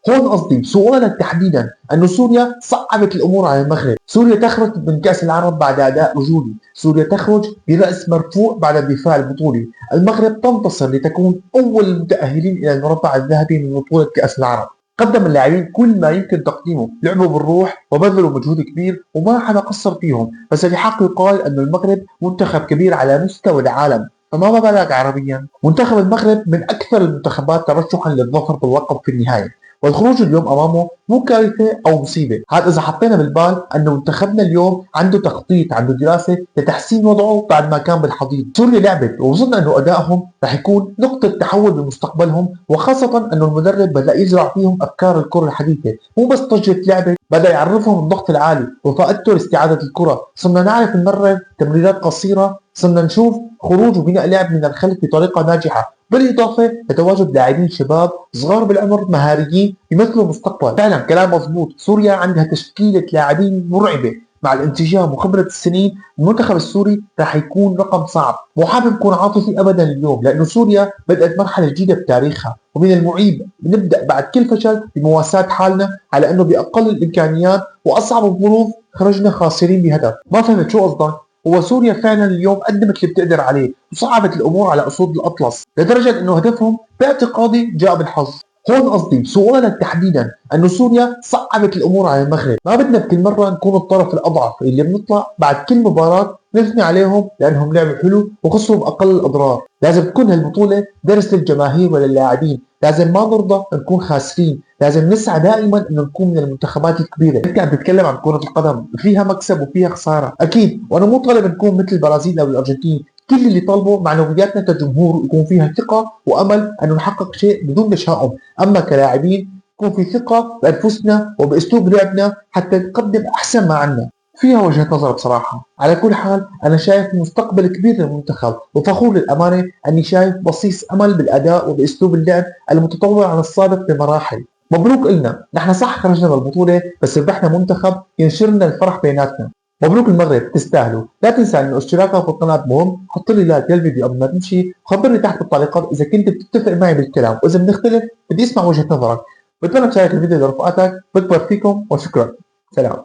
هون قصدي سؤالك تحديدا أنه سوريا صعبت الأمور على المغرب. سوريا تخرج من كأس العرب بعد أداء رجولي، سوريا تخرج برأس مرفوع بعد الدفاع البطولي، المغرب تنتصر لتكون أول المتأهلين إلى المربع الذهبي من بطولة كأس العرب. قدم اللاعبين كل ما يمكن تقديمه، لعبوا بالروح وبذلوا مجهود كبير وما حدا قصر فيهم، بس الحق يقال أن المغرب منتخب كبير على مستوى العالم، فما بالك عربيا. منتخب المغرب من أكثر المنتخبات ترشحا للظفر باللقب في النهاية، والخروج اليوم امامه مو كارثه او مصيبه، هذا اذا حطينا بالبال انه منتخبنا اليوم عنده تخطيط، عنده دراسه لتحسين وضعه بعد ما كان بالحضيض. سوريا لعبت ووصلنا انه ادائهم رح يكون نقطه تحول بمستقبلهم، وخاصه انه المدرب بدا يزرع فيهم افكار الكره الحديثه، مو بس طجه لعبه، بدا يعرفهم الضغط العالي وفائدته لاستعاده الكره، صرنا نعرف نمرر تمريرات قصيره، صرنا نشوف خروج وبناء لعب من الخلف بطريقه ناجحه، بالاضافه لتواجد لاعبين شباب صغار بالعمر مهاريين يمثلوا المستقبل. فعلا كلام مضبوط، سوريا عندها تشكيله لاعبين مرعبه، مع الانسجام وخبره السنين المنتخب السوري راح يكون رقم صعب. مو حابب اكون عاطفي ابدا اليوم، لانه سوريا بدات مرحله جديده بتاريخها، ومن المعيب نبدا بعد كل فشل بمواساة حالنا على انه باقل الامكانيات واصعب الظروف خرجنا خاسرين بهدف. ما فهمت شو قصدك؟ هو سوريا فعلا اليوم قدمت اللي بتقدر عليه وصعبت الامور على اسود الاطلس، لدرجه انه هدفهم باعتقادي جاء بالحظ. هون قصدي سؤالك تحديدا انه سوريا صعبت الامور على المغرب، ما بدنا بكل مره نكون الطرف الاضعف اللي بنطلع بعد كل مباراه نثني عليهم لانهم لعبوا حلو وخسروا باقل الاضرار. لازم تكون هالبطوله درس للجماهير وللاعبين، لازم ما نرضى نكون خاسرين، لازم نسعى دائما انه نكون من المنتخبات الكبيره. انت عم تتكلم عن كره القدم فيها مكسب وفيها خساره اكيد، وانا مو طالب نكون مثل البرازيل او الارجنتين، كل اللي طالبه معنوياتنا كجمهور يكون فيها ثقه وامل انه نحقق شيء بدون تشاؤم، اما كلاعبين يكون في ثقه بانفسنا وباسلوب لعبنا حتى نقدم احسن ما عندنا. فيها وجهة نظر بصراحة. على كل حال أنا شايف مستقبل كبير للمنتخب، وفخور للأمانة أني شايف بصيص أمل بالأداء وبأسلوب اللعب المتطور عن السابق بمراحل. مبروك إلنا، نحن صح خرجنا بالبطولة بس ربحنا منتخب ينشر لنا الفرح بيناتنا. مبروك المغرب، تستاهلوا. لا تنسى انه اشتراكك في القناة مهم، حط لي لايك للفيديو قبل ما تمشي، وخبرني تحت بالتعليقات اذا كنت بتتفق معي بالكلام، واذا بنختلف بدي اسمع وجهة نظرك. بتمنى تشارك الفيديو لرفقاتك، بكبر فيكم وشكرا. سلام.